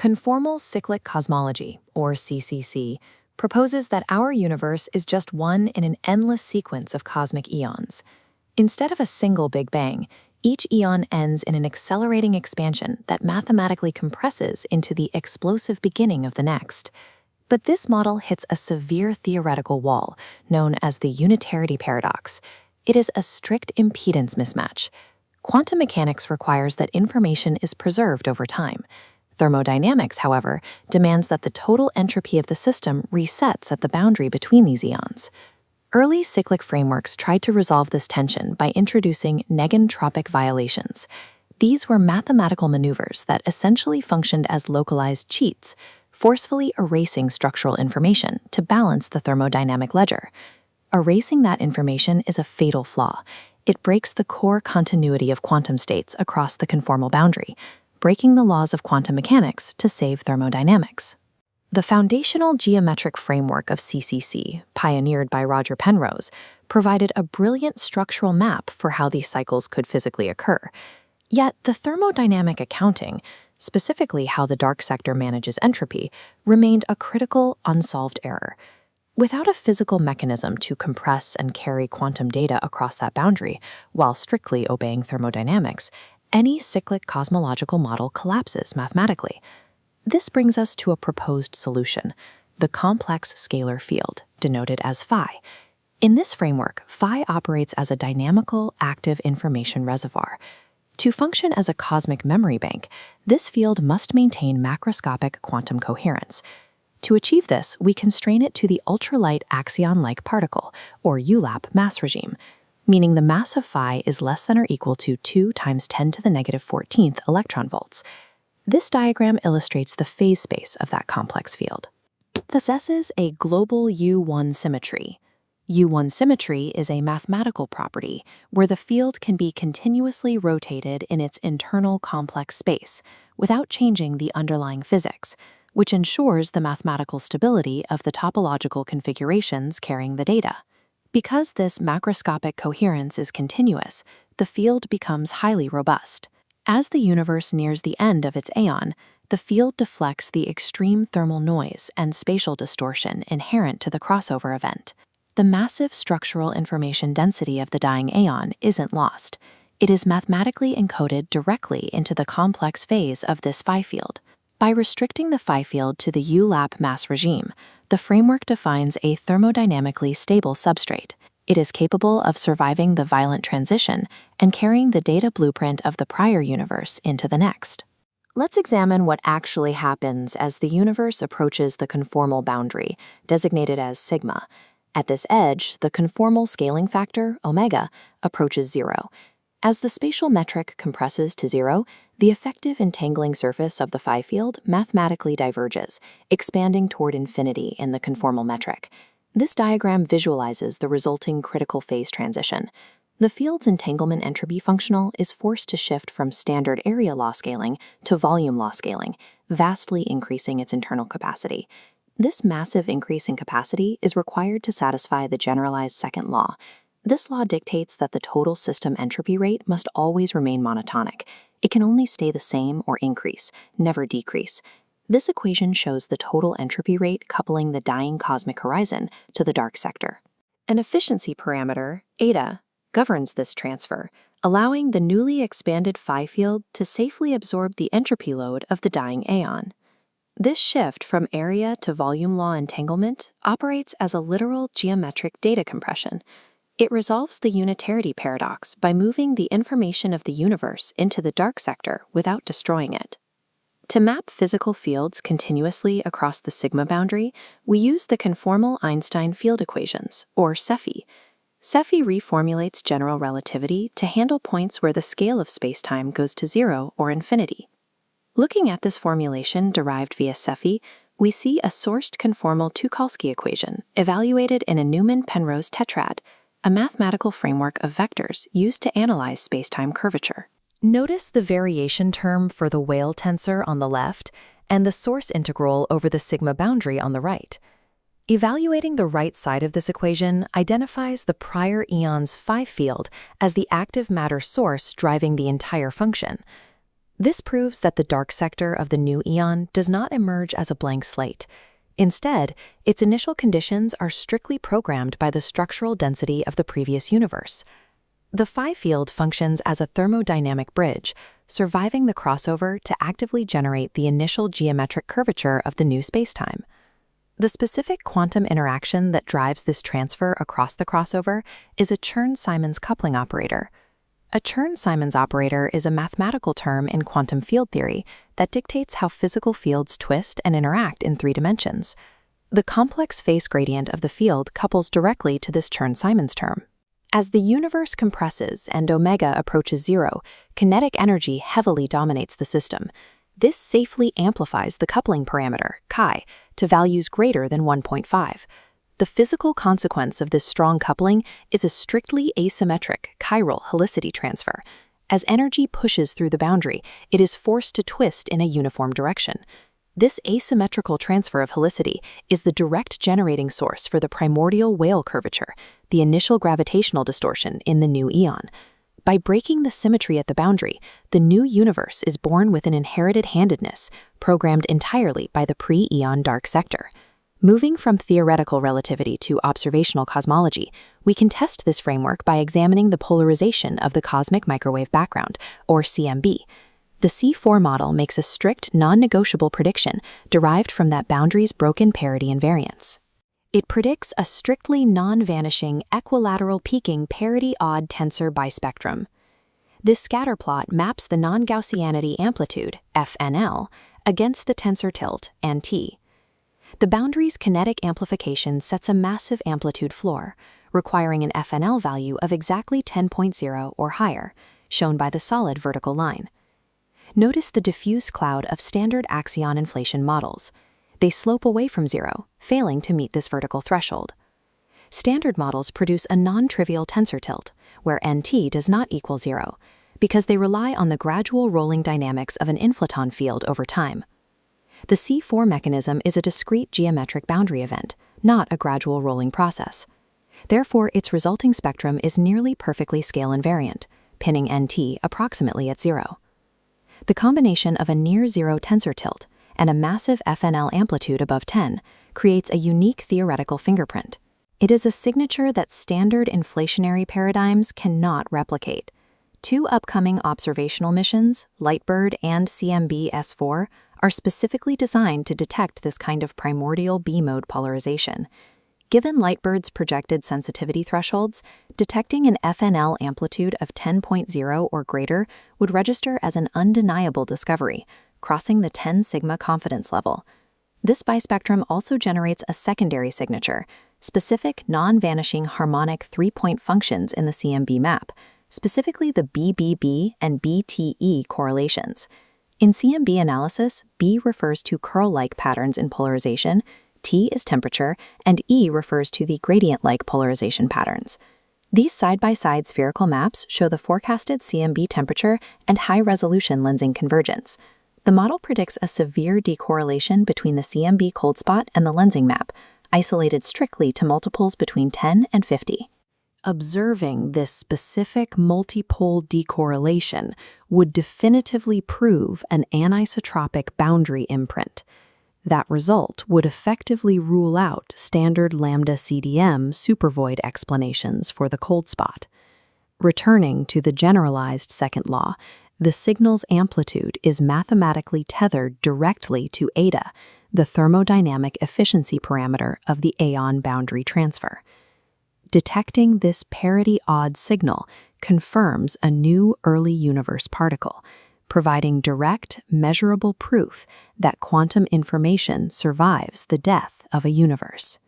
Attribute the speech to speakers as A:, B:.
A: Conformal cyclic cosmology, or CCC, proposes that our universe is just one in an endless sequence of cosmic eons. Instead of a single Big Bang, each eon ends in an accelerating expansion that mathematically compresses into the explosive beginning of the next. But this model hits a severe theoretical wall, known as the Unitarity paradox. It is a strict impedance mismatch. Quantum mechanics requires that information is preserved over time. Thermodynamics, however, demands that the total entropy of the system resets at the boundary between these eons. Early cyclic frameworks tried to resolve this tension by introducing negentropic violations. These were mathematical maneuvers that essentially functioned as localized cheats, forcefully erasing structural information to balance the thermodynamic ledger. Erasing that information is a fatal flaw. It breaks the core continuity of quantum states across the conformal boundary, breaking the laws of quantum mechanics to save thermodynamics. The foundational geometric framework of CCC, pioneered by Roger Penrose, provided a brilliant structural map for how these cycles could physically occur. Yet the thermodynamic accounting, specifically how the dark sector manages entropy, remained a critical, unsolved error. Without a physical mechanism to compress and carry quantum data across that boundary, while strictly obeying thermodynamics, any cyclic cosmological model collapses mathematically. This brings us to a proposed solution, the complex scalar field, denoted as Phi. In this framework, Phi operates as a dynamical, active information reservoir. To function as a cosmic memory bank, this field must maintain macroscopic quantum coherence. To achieve this, we constrain it to the ultralight axion-like particle, or ULAP mass regime, meaning the mass of Phi is less than or equal to 2 × 10⁻14 electron volts. This diagram illustrates the phase space of that complex field. It possesses a global U1 symmetry. U1 symmetry is a mathematical property where the field can be continuously rotated in its internal complex space without changing the underlying physics, which ensures the mathematical stability of the topological configurations carrying the data. Because this macroscopic coherence is continuous, the field becomes highly robust. As the universe nears the end of its aeon, the field deflects the extreme thermal noise and spatial distortion inherent to the crossover event. The massive structural information density of the dying aeon isn't lost. It is mathematically encoded directly into the complex phase of this Phi field. By restricting the Phi field to the ULAP mass regime, the framework defines a thermodynamically stable substrate. It is capable of surviving the violent transition and carrying the data blueprint of the prior universe into the next. Let's examine what actually happens as the universe approaches the conformal boundary, designated as sigma. At this edge, the conformal scaling factor, omega, approaches 0. As the spatial metric compresses to 0, the effective entangling surface of the Phi field mathematically diverges, expanding toward infinity in the conformal metric. This diagram visualizes the resulting critical phase transition. The field's entanglement entropy functional is forced to shift from standard area law scaling to volume law scaling, vastly increasing its internal capacity. This massive increase in capacity is required to satisfy the generalized second law. This law dictates that the total system entropy rate must always remain monotonic. It can only stay the same or increase, never decrease. This equation shows the total entropy rate coupling the dying cosmic horizon to the dark sector. An efficiency parameter, eta, governs this transfer, allowing the newly expanded Phi field to safely absorb the entropy load of the dying aeon. This shift from area to volume law entanglement operates as a literal geometric data compression. It resolves the unitarity paradox by moving the information of the universe into the dark sector without destroying it. To map physical fields continuously across the sigma boundary, we use the conformal Einstein field equations, or CEPhi. CEPhi reformulates general relativity to handle points where the scale of spacetime goes to 0 or infinity. Looking at this formulation derived via CEPhi, we see a sourced conformal Tucholsky equation evaluated in a Newman-Penrose tetrad, a mathematical framework of vectors used to analyze spacetime curvature. Notice the variation term for the Weyl tensor on the left and the source integral over the sigma boundary on the right. Evaluating the right side of this equation identifies the prior eon's Phi field as the active matter source driving the entire function. This proves that the dark sector of the new eon does not emerge as a blank slate. Instead, its initial conditions are strictly programmed by the structural density of the previous universe. The Phi-field functions as a thermodynamic bridge, surviving the crossover to actively generate the initial geometric curvature of the new spacetime. The specific quantum interaction that drives this transfer across the crossover is a Chern-Simons coupling operator. A Chern-Simons operator is a mathematical term in quantum field theory that dictates how physical fields twist and interact in 3 dimensions. The complex phase gradient of the field couples directly to this Chern-Simons term. As the universe compresses and omega approaches 0, kinetic energy heavily dominates the system. This safely amplifies the coupling parameter, chi, to values greater than 1.5. The physical consequence of this strong coupling is a strictly asymmetric chiral helicity transfer. As energy pushes through the boundary, it is forced to twist in a uniform direction. This asymmetrical transfer of helicity is the direct generating source for the primordial whale curvature, the initial gravitational distortion in the new eon. By breaking the symmetry at the boundary, the new universe is born with an inherited handedness, programmed entirely by the pre-eon dark sector. Moving from theoretical relativity to observational cosmology, we can test this framework by examining the polarization of the cosmic microwave background, or CMB. The C4 model makes a strict, non-negotiable prediction derived from that boundary's broken parity invariance. It predicts a strictly non-vanishing, equilateral peaking parity-odd tensor bispectrum. This scatterplot maps the non-Gaussianity amplitude, FNL, against the tensor tilt, NT. The boundary's kinetic amplification sets a massive amplitude floor, requiring an FNL value of exactly 10.0 or higher, shown by the solid vertical line. Notice the diffuse cloud of standard axion inflation models. They slope away from 0, failing to meet this vertical threshold. Standard models produce a non-trivial tensor tilt, where NT does not equal 0, because they rely on the gradual rolling dynamics of an inflaton field over time. The C4 mechanism is a discrete geometric boundary event, not a gradual rolling process. Therefore, its resulting spectrum is nearly perfectly scale invariant, pinning NT approximately at 0. The combination of a near-zero tensor tilt and a massive FNL amplitude above 10 creates a unique theoretical fingerprint. It is a signature that standard inflationary paradigms cannot replicate. 2 upcoming observational missions, LightBird and CMB S4, are specifically designed to detect this kind of primordial B-mode polarization. Given LightBird's projected sensitivity thresholds, detecting an FNL amplitude of 10.0 or greater would register as an undeniable discovery, crossing the 10 sigma confidence level. This bispectrum also generates a secondary signature, specific non-vanishing harmonic 3-point functions in the CMB map, specifically the BBB and BTE correlations. In CMB analysis, B refers to curl-like patterns in polarization, T is temperature, and E refers to the gradient-like polarization patterns. These side-by-side spherical maps show the forecasted CMB temperature and high-resolution lensing convergence. The model predicts a severe decorrelation between the CMB cold spot and the lensing map, isolated strictly to multiples between 10 and 50. Observing this specific multipole decorrelation would definitively prove an anisotropic boundary imprint. That result would effectively rule out standard lambda CDM supervoid explanations for the cold spot. Returning to the generalized second law, the signal's amplitude is mathematically tethered directly to eta, the thermodynamic efficiency parameter of the aeon boundary transfer. Detecting this parity-odd signal confirms a new early universe particle, providing direct, measurable proof that quantum information survives the death of a universe.